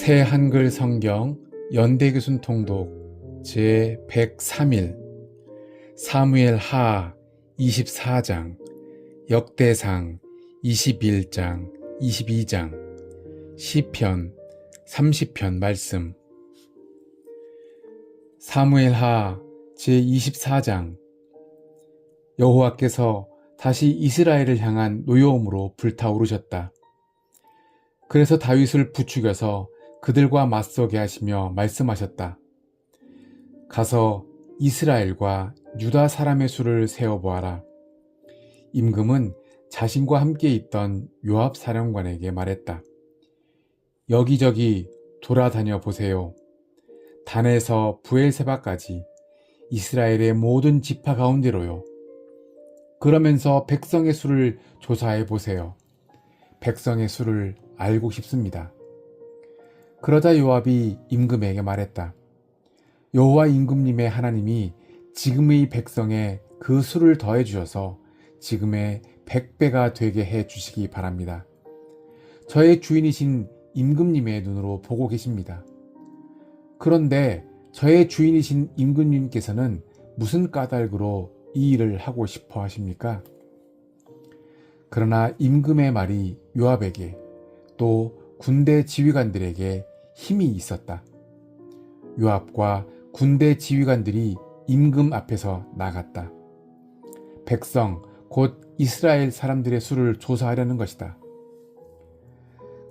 새 한글 성경 연대교순 통독 제 103일 사무엘 하 24장 역대상 21장 22장 시편 30편 말씀. 사무엘 하 제 24장. 여호와께서 다시 이스라엘을 향한 노여움으로 불타오르셨다. 그래서 다윗을 부추겨서 그들과 맞서게 하시며 말씀하셨다. 가서 이스라엘과 유다 사람의 수를 세어보아라. 임금은 자신과 함께 있던 요압 사령관에게 말했다. 여기저기 돌아다녀 보세요. 단에서 브엘세바까지 이스라엘의 모든 지파 가운데로요. 그러면서 백성의 수를 조사해 보세요. 백성의 수를 알고 싶습니다. 그러자 요압이 임금에게 말했다. 여호와 임금님의 하나님이 지금의 백성에 그 수를 더해 주셔서 지금의 100배가 되게 해 주시기 바랍니다. 저의 주인이신 임금님의 눈으로 보고 계십니다. 그런데 저의 주인이신 임금님께서는 무슨 까닭으로 이 일을 하고 싶어 하십니까? 그러나 임금의 말이 요압에게 또 군대 지휘관들에게 힘이 있었다. 요압과 군대 지휘관들이 임금 앞에서 나갔다. 백성 곧 이스라엘 사람들의 수를 조사하려는 것이다.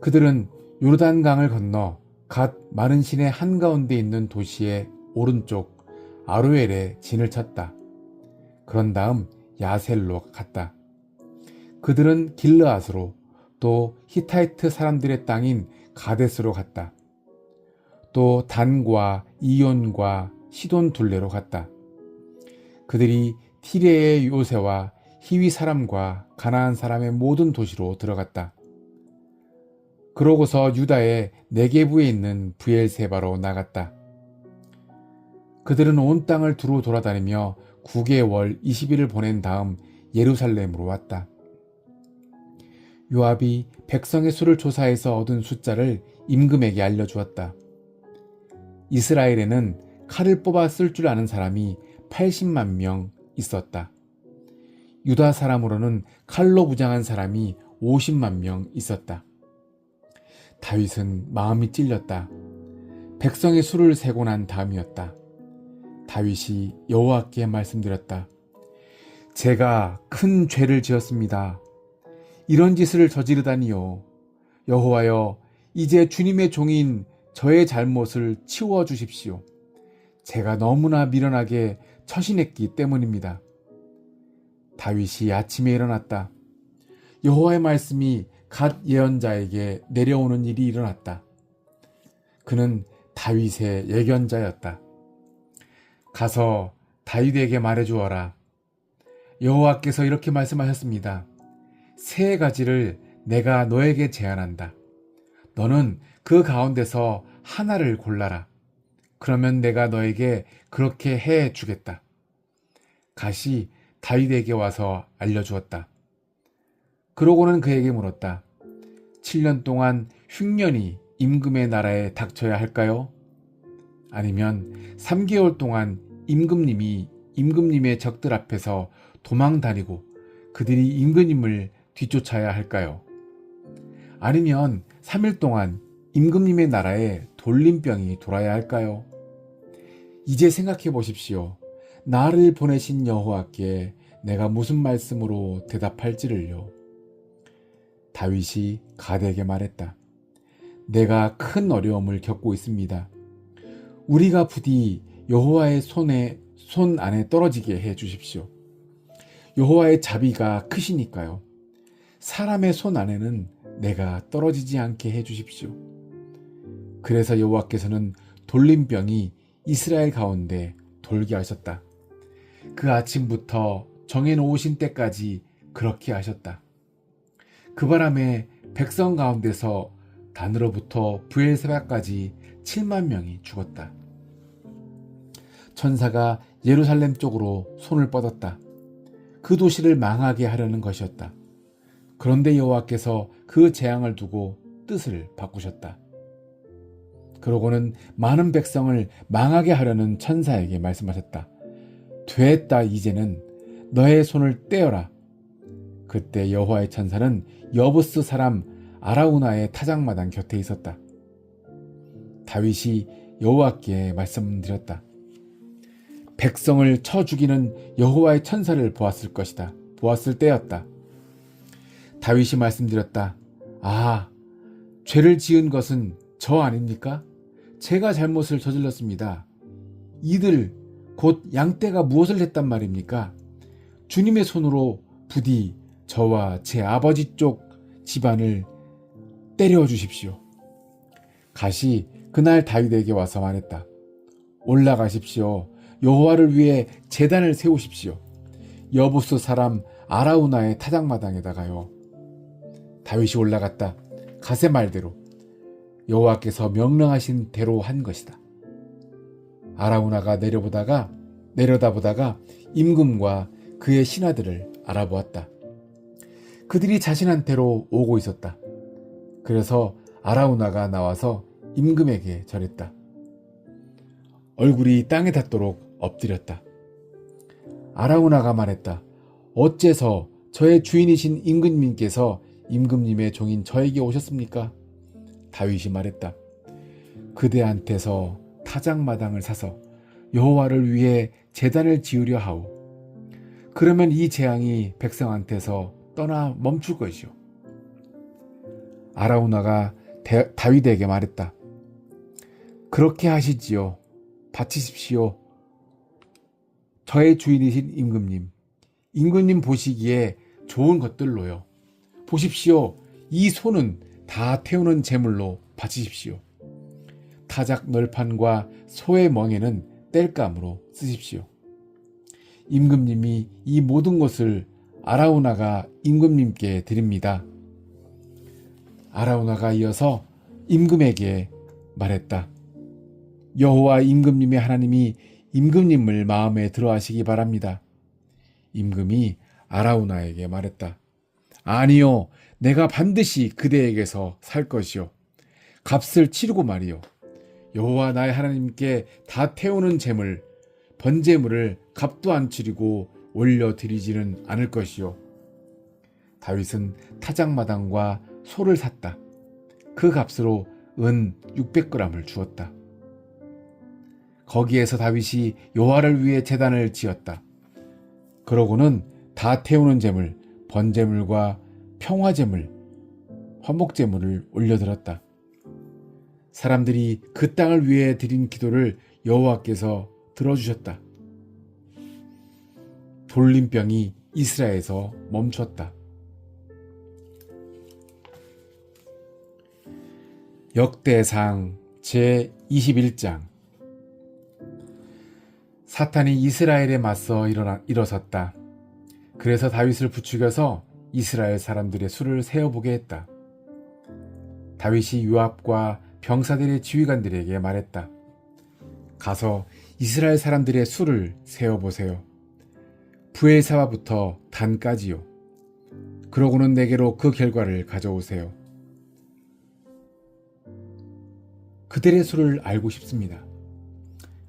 그들은 요르단강을 건너 갓 마른 시내 한가운데 있는 도시의 오른쪽 아로엘에 진을 쳤다. 그런 다음 야셀로 갔다. 그들은 길르앗으로 또 히타이트 사람들의 땅인 가데스로 갔다. 또 단과 이온과 시돈 둘레로 갔다. 그들이 티레의 요새와 히위 사람과 가나안 사람의 모든 도시로 들어갔다. 그러고서 유다의 네게부에 있는 브엘세바로 나갔다. 그들은 온 땅을 두루 돌아다니며 9개월 20일을 보낸 다음 예루살렘으로 왔다. 요압이 백성의 수를 조사해서 얻은 숫자를 임금에게 알려주었다. 이스라엘에는 칼을 뽑아 쓸 줄 아는 사람이 80만 명 있었다. 유다 사람으로는 칼로 무장한 사람이 50만 명 있었다. 다윗은 마음이 찔렸다. 백성의 수를 세고 난 다음이었다. 다윗이 여호와께 말씀드렸다. 제가 큰 죄를 지었습니다. 이런 짓을 저지르다니요. 여호와여, 이제 주님의 종인 저의 잘못을 치워 주십시오. 제가 너무나 미련하게 처신했기 때문입니다. 다윗이 아침에 일어났다. 여호와의 말씀이 갓 예언자에게 내려오는 일이 일어났다. 그는 다윗의 예견자였다. 가서 다윗에게 말해주어라. 여호와께서 이렇게 말씀하셨습니다. 세 가지를 내가 너에게 제안한다. 너는 그 가운데서 하나를 골라라. 그러면 내가 너에게 그렇게 해 주겠다. 갓이 다윗에게 와서 알려주었다. 그러고는 그에게 물었다. 7년 동안 흉년이 임금의 나라에 닥쳐야 할까요? 아니면 3개월 동안 임금님의 적들 앞에서 도망 다니고 그들이 임금님을 뒤쫓아야 할까요? 아니면 3일 동안 임금님의 나라에 돌림병이 돌아야 할까요? 이제 생각해 보십시오. 나를 보내신 여호와께 내가 무슨 말씀으로 대답할지를요. 다윗이 갓에게 말했다. 내가 큰 어려움을 겪고 있습니다. 우리가 부디 여호와의 손 안에 떨어지게 해 주십시오. 여호와의 자비가 크시니까요. 사람의 손 안에는 내가 떨어지지 않게 해 주십시오. 그래서 여호와께서는 돌림병이 이스라엘 가운데 돌게 하셨다. 그 아침부터 정해놓으신 때까지 그렇게 하셨다. 그 바람에 백성 가운데서 단으로부터 브엘세바까지 7만 명이 죽었다. 천사가 예루살렘 쪽으로 손을 뻗었다. 그 도시를 망하게 하려는 것이었다. 그런데 여호와께서 그 재앙을 두고 뜻을 바꾸셨다. 그러고는 많은 백성을 망하게 하려는 천사에게 말씀하셨다. 됐다, 이제는 너의 손을 떼어라. 그때 여호와의 천사는 여부스 사람 아라우나의 타작마당 곁에 있었다. 다윗이 여호와께 말씀드렸다. 백성을 쳐 죽이는 여호와의 천사를 보았을 것이다. 보았을 때였다. 다윗이 말씀드렸다. 아, 죄를 지은 것은 저 아닙니까? 제가 잘못을 저질렀습니다. 이들 곧 양떼가 무엇을 했단 말입니까? 주님의 손으로 부디 저와 제 아버지 쪽 집안을 때려 주십시오. 갓이 그날 다윗에게 와서 말했다. 올라가십시오. 여호와를 위해 제단을 세우십시오. 여부스 사람 아라우나의 타작마당에다가요. 다윗이 올라갔다. 갓의 말대로 여호와께서 명령하신 대로 한 것이다. 아라우나가 내려다보다가 임금과 그의 신하들을 알아보았다. 그들이 자신한테로 오고 있었다. 그래서 아라우나가 나와서 임금에게 절했다. 얼굴이 땅에 닿도록 엎드렸다. 아라우나가 말했다. 어째서 저의 주인이신 임금님께서 임금님의 종인 저에게 오셨습니까? 다윗이 말했다. 그대한테서 타작마당을 사서 여호와를 위해 제단을 지으려 하오. 그러면 이 재앙이 백성한테서 떠나 멈출 것이오. 아라우나가 다윗에게 말했다. 그렇게 하시지요. 바치십시오. 저의 주인이신 임금님. 임금님 보시기에 좋은 것들로요. 보십시오. 이 손은 다 태우는 제물로 바치십시오. 타작 널판과 소의 멍에는 땔감으로 쓰십시오. 임금님이 이 모든 것을 아라우나가 임금님께 드립니다. 아라우나가 이어서 임금에게 말했다. 여호와 임금님의 하나님이 임금님을 마음에 들어 하시기 바랍니다. 임금이 아라우나에게 말했다. 아니요, 내가 반드시 그대에게서 살 것이요. 값을 치르고 말이요. 여호와 나의 하나님께 다 태우는 제물, 번제물을 값도 안 치르고 올려드리지는 않을 것이요. 다윗은 타작마당과 소를 샀다. 그 값으로 은 600g을 주었다. 거기에서 다윗이 여호와를 위해 제단을 지었다. 그러고는 다 태우는 제물, 번제물과 평화제물, 화목제물을 올려드렸다. 사람들이 그 땅을 위해 드린 기도를 여호와께서 들어주셨다. 돌림병이 이스라엘에서 멈췄다. 역대상 제21장. 사탄이 이스라엘에 맞서 일어섰다. 그래서 다윗을 부추겨서 이스라엘 사람들의 수를 세어보게 했다. 다윗이 요압과 병사들의 지휘관들에게 말했다. 가서 이스라엘 사람들의 수를 세어보세요. 브엘사바부터 단까지요. 그러고는 내게로 그 결과를 가져오세요. 그들의 수를 알고 싶습니다.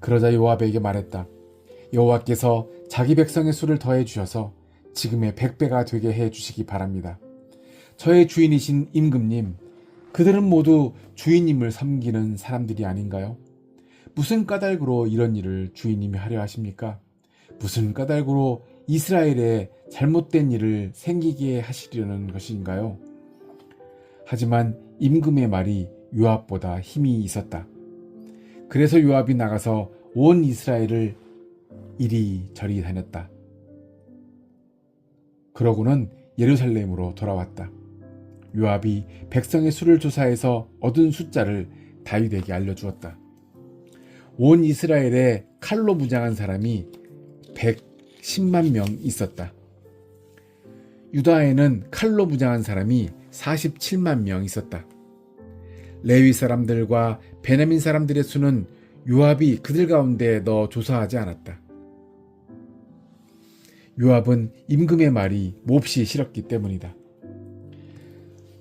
그러자 요압에게 말했다. 여호와께서 자기 백성의 수를 더해 주셔서 지금의 100배가 되게 해 주시기 바랍니다. 저의 주인이신 임금님, 그들은 모두 주인님을 섬기는 사람들이 아닌가요? 무슨 까닭으로 이런 일을 주인님이 하려 하십니까? 무슨 까닭으로 이스라엘에 잘못된 일을 생기게 하시려는 것인가요? 하지만 임금의 말이 요압보다 힘이 있었다. 그래서 요압이 나가서 온 이스라엘을 이리저리 다녔다. 그러고는 예루살렘으로 돌아왔다. 요압이 백성의 수를 조사해서 얻은 숫자를 다윗에게 알려주었다. 온 이스라엘에 칼로 무장한 사람이 110만 명 있었다. 유다에는 칼로 무장한 사람이 47만 명 있었다. 레위 사람들과 베냐민 사람들의 수는 요압이 그들 가운데 넣어 조사하지 않았다. 요압은 임금의 말이 몹시 싫었기 때문이다.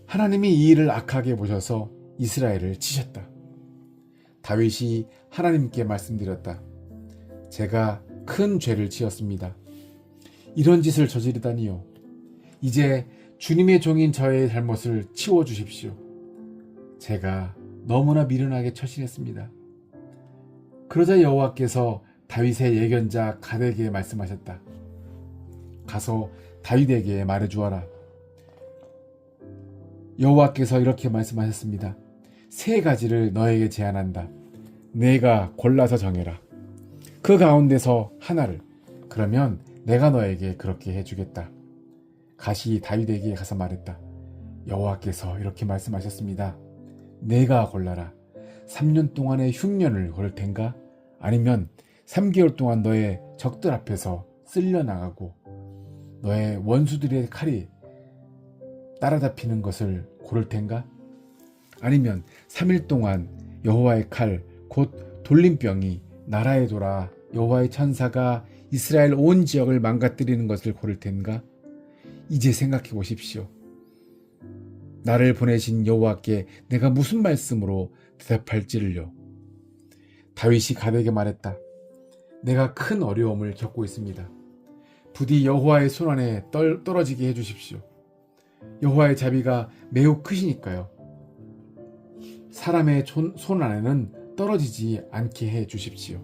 하나님이 이 일을 악하게 보셔서 이스라엘을 치셨다. 다윗이 하나님께 말씀드렸다. 제가 큰 죄를 지었습니다. 이런 짓을 저지르다니요. 이제 주님의 종인 저의 잘못을 치워주십시오. 제가 너무나 미련하게 처신했습니다. 그러자 여호와께서 다윗의 예견자 갓에게 말씀하셨다. 가서 다윗에게 말해주어라. 여호와께서 이렇게 말씀하셨습니다. 세 가지를 너에게 제안한다. 내가 골라서 정해라. 그 가운데서 하나를. 그러면 내가 너에게 그렇게 해주겠다. 갓이 다윗에게 가서 말했다. 여호와께서 이렇게 말씀하셨습니다. 내가 골라라. 3년 동안의 흉년을 고를 텐가? 아니면 3개월 동안 너의 적들 앞에서 쓸려나가고 너의 원수들의 칼이 따라잡히는 것을 고를 텐가? 아니면 3일 동안 여호와의 칼, 곧 돌림병이 나라에 돌아 여호와의 천사가 이스라엘 온 지역을 망가뜨리는 것을 고를 텐가? 이제 생각해 보십시오. 나를 보내신 여호와께 내가 무슨 말씀으로 대답할지를요. 다윗이 갓에게 말했다. 내가 큰 어려움을 겪고 있습니다. 부디 여호와의 손 안에 떨어지게 해주십시오. 여호와의 자비가 매우 크시니까요. 사람의 손 안에는 떨어지지 않게 해 주십시오.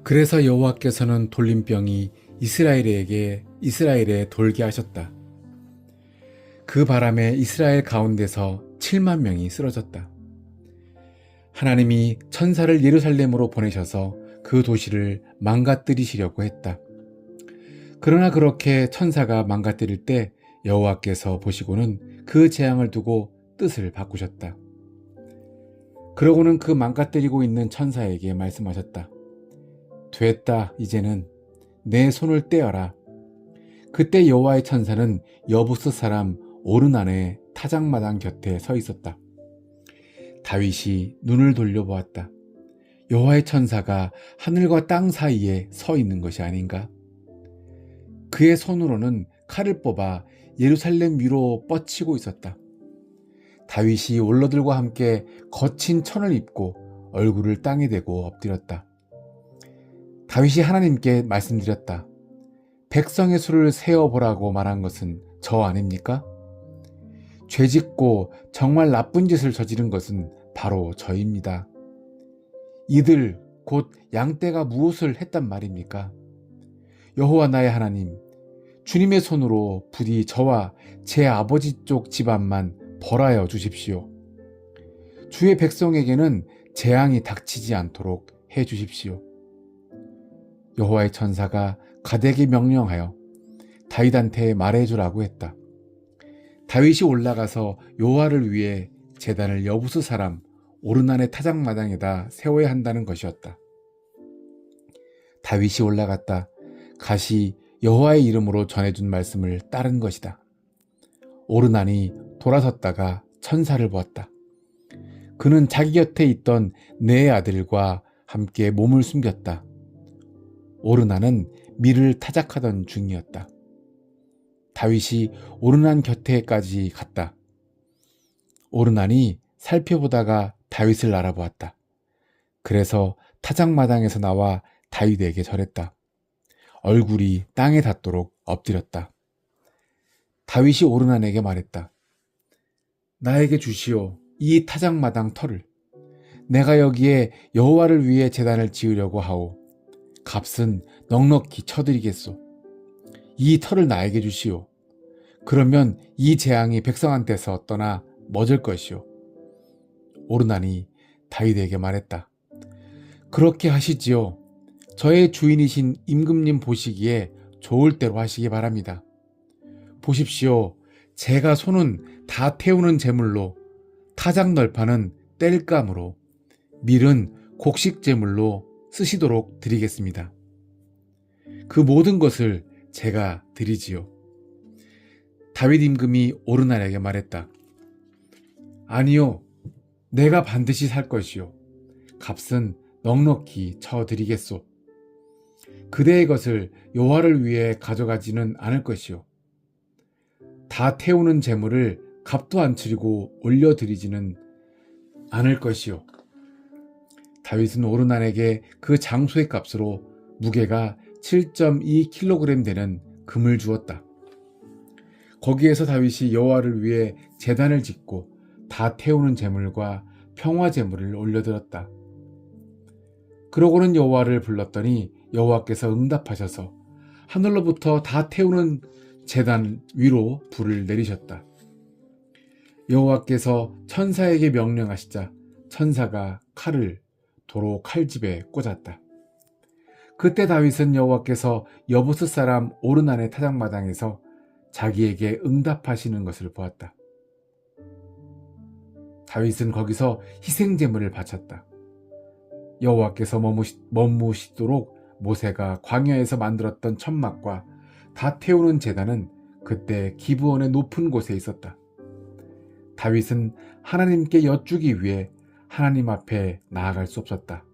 그래서 여호와께서는 돌림병이 이스라엘에 돌게 하셨다. 그 바람에 이스라엘 가운데서 7만 명이 쓰러졌다. 하나님이 천사를 예루살렘으로 보내셔서 그 도시를 망가뜨리시려고 했다. 그러나 그렇게 천사가 망가뜨릴 때 여호와께서 보시고는 그 재앙을 두고 뜻을 바꾸셨다. 그러고는 그 망가뜨리고 있는 천사에게 말씀하셨다. 됐다. 이제는 내 손을 떼어라. 그때 여호와의 천사는 여부스 사람 오르난의 타작마당 곁에 서 있었다. 다윗이 눈을 돌려보았다. 여호와의 천사가 하늘과 땅 사이에 서 있는 것이 아닌가? 그의 손으로는 칼을 뽑아 예루살렘 위로 뻗치고 있었다. 다윗이 올러들과 함께 거친 천을 입고 얼굴을 땅에 대고 엎드렸다. 다윗이 하나님께 말씀드렸다. 백성의 수를 세어보라고 말한 것은 저 아닙니까? 죄짓고 정말 나쁜 짓을 저지른 것은 바로 저입니다. 이들 곧 양떼가 무엇을 했단 말입니까? 여호와 나의 하나님, 주님의 손으로 부디 저와 제 아버지 쪽 집안만 벌하여 주십시오. 주의 백성에게는 재앙이 닥치지 않도록 해 주십시오. 여호와의 천사가 갓에게 명령하여 다윗한테 말해주라고 했다. 다윗이 올라가서 여호와를 위해 제단을 여부스 사람 오르난의 타작마당에다 세워야 한다는 것이었다. 다윗이 올라갔다. 갓이 여호와의 이름으로 전해준 말씀을 따른 것이다. 오르난이 돌아섰다가 천사를 보았다. 그는 자기 곁에 있던 네 아들과 함께 몸을 숨겼다. 오르난은 밀을 타작하던 중이었다. 다윗이 오르난 곁에까지 갔다. 오르난이 살펴보다가 다윗을 알아보았다. 그래서 타작마당에서 나와 다윗에게 절했다. 얼굴이 땅에 닿도록 엎드렸다. 다윗이 오르난에게 말했다. 나에게 주시오 이 타작마당 터를. 내가 여기에 여호와를 위해 제단을 지으려고 하오. 값은 넉넉히 쳐드리겠소. 이 터를 나에게 주시오. 그러면 이 재앙이 백성한테서 떠나 멎을 것이오. 오르난이 다윗에게 말했다. 그렇게 하시지요. 저의 주인이신 임금님 보시기에 좋을 대로 하시기 바랍니다. 보십시오. 제가 손은 다 태우는 제물로, 타작 널판은 땔감으로, 밀은 곡식 제물로 쓰시도록 드리겠습니다. 그 모든 것을 제가 드리지요. 다윗 임금이 오르난에게 말했다. 아니요, 내가 반드시 살 것이요. 값은 넉넉히 쳐드리겠소. 그대의 것을 여호와를 위해 가져가지는 않을 것이요. 다 태우는 재물을 값도 안 치르고 올려드리지는 않을 것이요. 다윗은 오르난에게 그 장소의 값으로 무게가 7.2kg 되는 금을 주었다. 거기에서 다윗이 여호와를 위해 제단을 짓고 다 태우는 제물과 평화 제물을 올려드렸다. 그러고는 여호와를 불렀더니 여호와께서 응답하셔서 하늘로부터 다 태우는 제단 위로 불을 내리셨다. 여호와께서 천사에게 명령하시자 천사가 칼을 도로 칼집에 꽂았다. 그때 다윗은 여호와께서 여부스 사람 오르난의 타작마당에서 자기에게 응답하시는 것을 보았다. 다윗은 거기서 희생제물을 바쳤다. 여호와께서 머무시도록 모세가 광야에서 만들었던 천막과 다 태우는 제단은 그때 기브온의 높은 곳에 있었다. 다윗은 하나님께 여쭈기 위해 하나님 앞에 나아갈 수 없었다.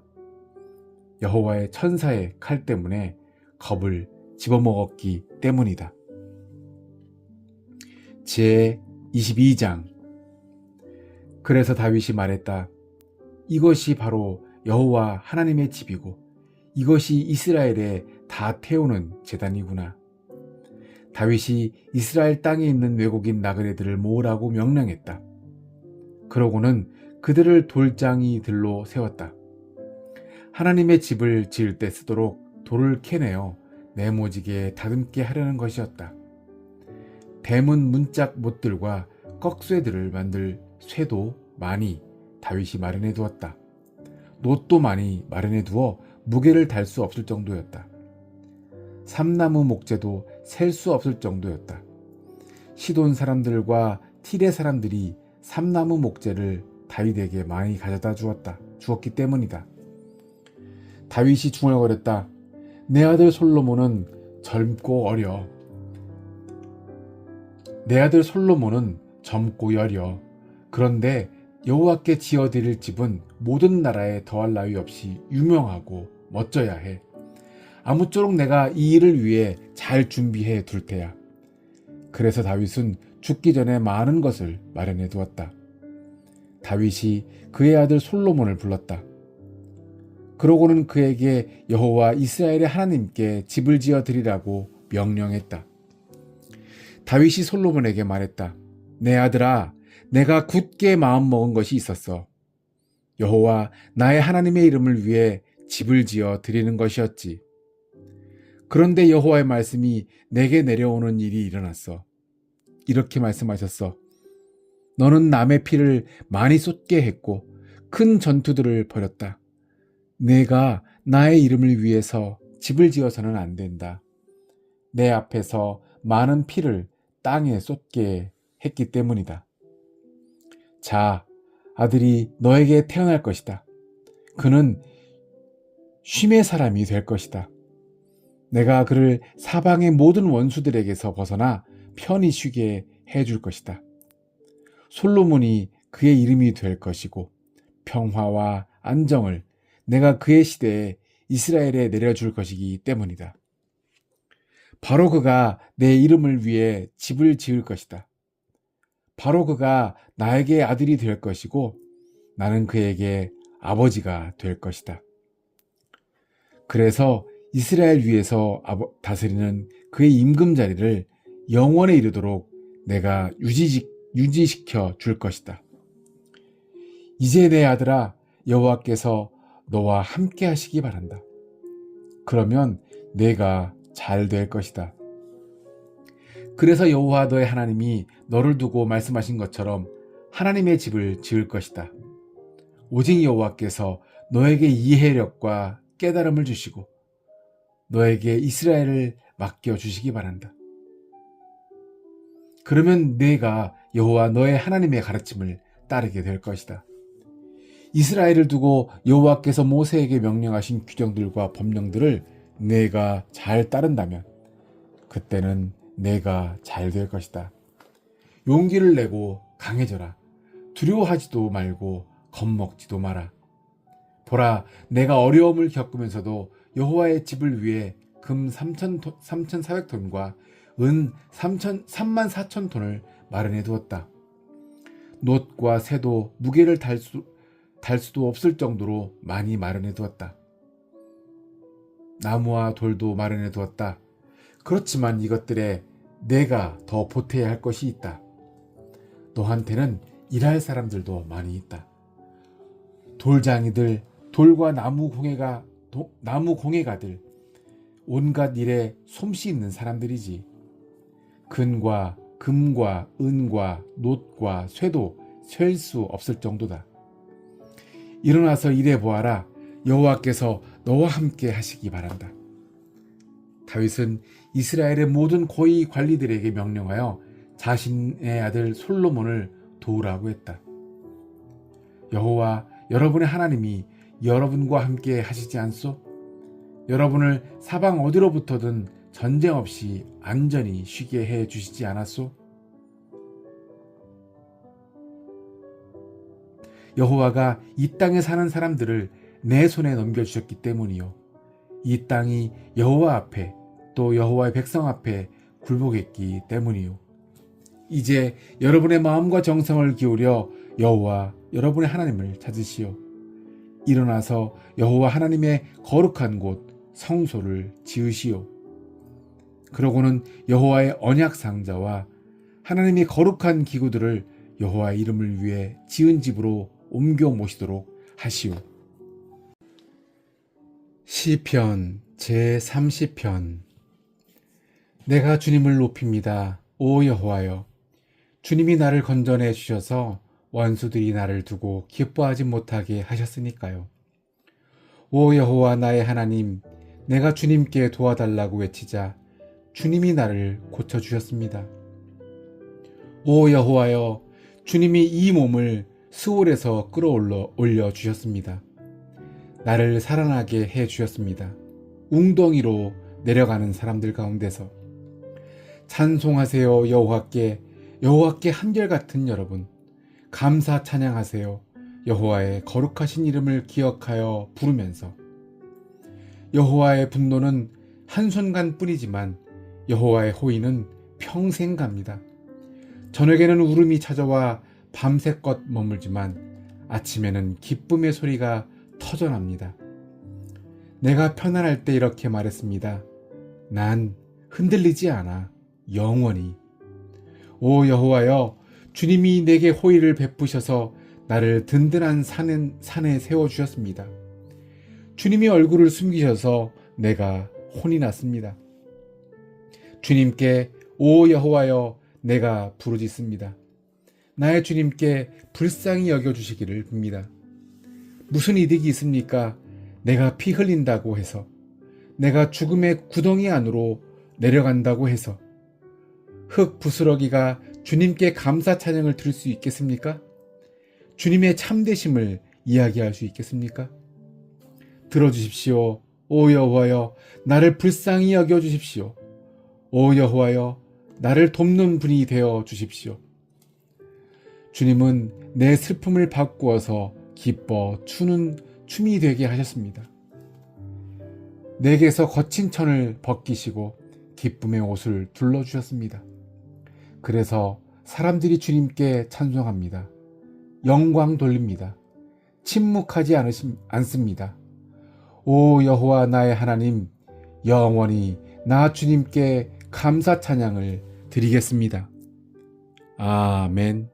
여호와의 천사의 칼 때문에 겁을 집어먹었기 때문이다. 제 22장. 그래서 다윗이 말했다. 이것이 바로 여호와 하나님의 집이고 이것이 이스라엘에 다 태우는 제단이구나. 다윗이 이스라엘 땅에 있는 외국인 나그네들을 모으라고 명령했다. 그러고는 그들을 돌장이들로 세웠다. 하나님의 집을 지을 때 쓰도록 돌을 캐내어 네모지게 다듬게 하려는 것이었다. 대문 문짝 못들과 꺽쇠들을 만들 쇠도 많이 다윗이 마련해 두었다. 놋도 많이 마련해 두어 무게를 달 수 없을 정도였다. 삼나무 목재도 셀 수 없을 정도였다. 시돈 사람들과 티레 사람들이 삼나무 목재를 다윗에게 많이 가져다 주었기 때문이다. 다윗이 중얼거렸다. 내 아들 솔로몬은 젊고 어려. 내 아들 솔로몬은 젊고 여려. 그런데 여호와께 지어드릴 집은 모든 나라에 더할 나위 없이 유명하고 멋져야 해. 아무쪼록 내가 이 일을 위해 잘 준비해 둘 테야. 그래서 다윗은 죽기 전에 많은 것을 마련해 두었다. 다윗이 그의 아들 솔로몬을 불렀다. 그러고는 그에게 여호와 이스라엘의 하나님께 집을 지어 드리라고 명령했다. 다윗이 솔로몬에게 말했다. 내 아들아, 내가 굳게 마음먹은 것이 있었어. 여호와 나의 하나님의 이름을 위해 집을 지어 드리는 것이었지. 그런데 여호와의 말씀이 내게 내려오는 일이 일어났어. 이렇게 말씀하셨어. 너는 남의 피를 많이 쏟게 했고 큰 전투들을 벌였다. 내가 나의 이름을 위해서 집을 지어서는 안 된다. 내 앞에서 많은 피를 땅에 쏟게 했기 때문이다. 자, 아들이 너에게 태어날 것이다. 그는 쉼의 사람이 될 것이다. 내가 그를 사방의 모든 원수들에게서 벗어나 편히 쉬게 해줄 것이다. 솔로몬이 그의 이름이 될 것이고 평화와 안정을 내가 그의 시대에 이스라엘에 내려줄 것이기 때문이다. 바로 그가 내 이름을 위해 집을 지을 것이다. 바로 그가 나에게 아들이 될 것이고 나는 그에게 아버지가 될 것이다. 그래서 이스라엘 위에서 다스리는 그의 임금자리를 영원에 이르도록 내가 유지시켜 줄 것이다. 이제 내 아들아, 여호와께서 너와 함께 하시기 바란다. 그러면 내가 잘 될 것이다. 그래서 여호와 너의 하나님이 너를 두고 말씀하신 것처럼 하나님의 집을 지을 것이다. 오직 여호와께서 너에게 이해력과 깨달음을 주시고 너에게 이스라엘을 맡겨주시기 바란다. 그러면 내가 여호와 너의 하나님의 가르침을 따르게 될 것이다. 이스라엘을 두고 여호와께서 모세에게 명령하신 규정들과 법령들을 내가 잘 따른다면 그때는 내가 잘 될 것이다. 용기를 내고 강해져라. 두려워하지도 말고 겁먹지도 마라. 보라, 내가 어려움을 겪으면서도 여호와의 집을 위해 금 3,400톤과 은 34,000톤을 마련해 두었다. 놋과 쇠도 무게를 달 수도 없을 정도로 많이 마련해 두었다. 나무와 돌도 마련해 두었다. 그렇지만 이것들에 내가 더 보태야 할 것이 있다. 너한테는 일할 사람들도 많이 있다. 돌장이들, 돌과 나무 공예가들, 온갖 일에 솜씨 있는 사람들이지. 금과 은과 놋과 쇠도 셀 수 없을 정도다. 일어나서 일해 보아라. 여호와께서 너와 함께 하시기 바란다. 다윗은 이스라엘의 모든 고위 관리들에게 명령하여 자신의 아들 솔로몬을 도우라고 했다. 여호와 여러분의 하나님이 여러분과 함께 하시지 않소? 여러분을 사방 어디로부터든 전쟁 없이 안전히 쉬게 해 주시지 않았소? 여호와가 이 땅에 사는 사람들을 내 손에 넘겨주셨기 때문이요. 이 땅이 여호와 앞에 또 여호와의 백성 앞에 굴복했기 때문이요. 이제 여러분의 마음과 정성을 기울여 여호와 여러분의 하나님을 찾으시오. 일어나서 여호와 하나님의 거룩한 곳 성소를 지으시오. 그러고는 여호와의 언약 상자와 하나님의 거룩한 기구들을 여호와의 이름을 위해 지은 집으로 옮겨 모시도록 하시오. 시편 제30편. 내가 주님을 높입니다. 오 여호와여, 주님이 나를 건져내 주셔서 원수들이 나를 두고 기뻐하지 못하게 하셨으니까요. 오 여호와 나의 하나님, 내가 주님께 도와달라고 외치자 주님이 나를 고쳐주셨습니다. 오 여호와여, 주님이 이 몸을 스올에서 끌어올려 주셨습니다. 나를 살아나게 해 주셨습니다. 웅덩이로 내려가는 사람들 가운데서. 찬송하세요 여호와께 한결같은 여러분. 감사 찬양하세요. 여호와의 거룩하신 이름을 기억하여 부르면서. 여호와의 분노는 한순간 뿐이지만 여호와의 호의는 평생 갑니다. 저녁에는 울음이 찾아와 밤새껏 머물지만 아침에는 기쁨의 소리가 터져납니다. 내가 편안할 때 이렇게 말했습니다. 난 흔들리지 않아. 영원히. 오 여호와여, 주님이 내게 호의를 베푸셔서 나를 든든한 산에 세워주셨습니다. 주님이 얼굴을 숨기셔서 내가 혼이 났습니다. 주님께 오 여호와여, 내가 부르짖습니다. 나의 주님께 불쌍히 여겨주시기를 빕니다. 무슨 이득이 있습니까? 내가 피 흘린다고 해서, 내가 죽음의 구덩이 안으로 내려간다고 해서, 흙 부스러기가 주님께 감사 찬양을 드릴 수 있겠습니까? 주님의 참되심을 이야기할 수 있겠습니까? 들어주십시오. 오 여호와여, 나를 불쌍히 여겨주십시오. 오 여호와여, 나를 돕는 분이 되어 주십시오. 주님은 내 슬픔을 바꾸어서 기뻐 추는 춤이 되게 하셨습니다. 내게서 거친 천을 벗기시고 기쁨의 옷을 둘러주셨습니다. 그래서 사람들이 주님께 찬송합니다. 영광 돌립니다. 침묵하지 않습니다. 오 여호와 나의 하나님, 영원히 나 주님께 감사 찬양을 드리겠습니다. 아멘.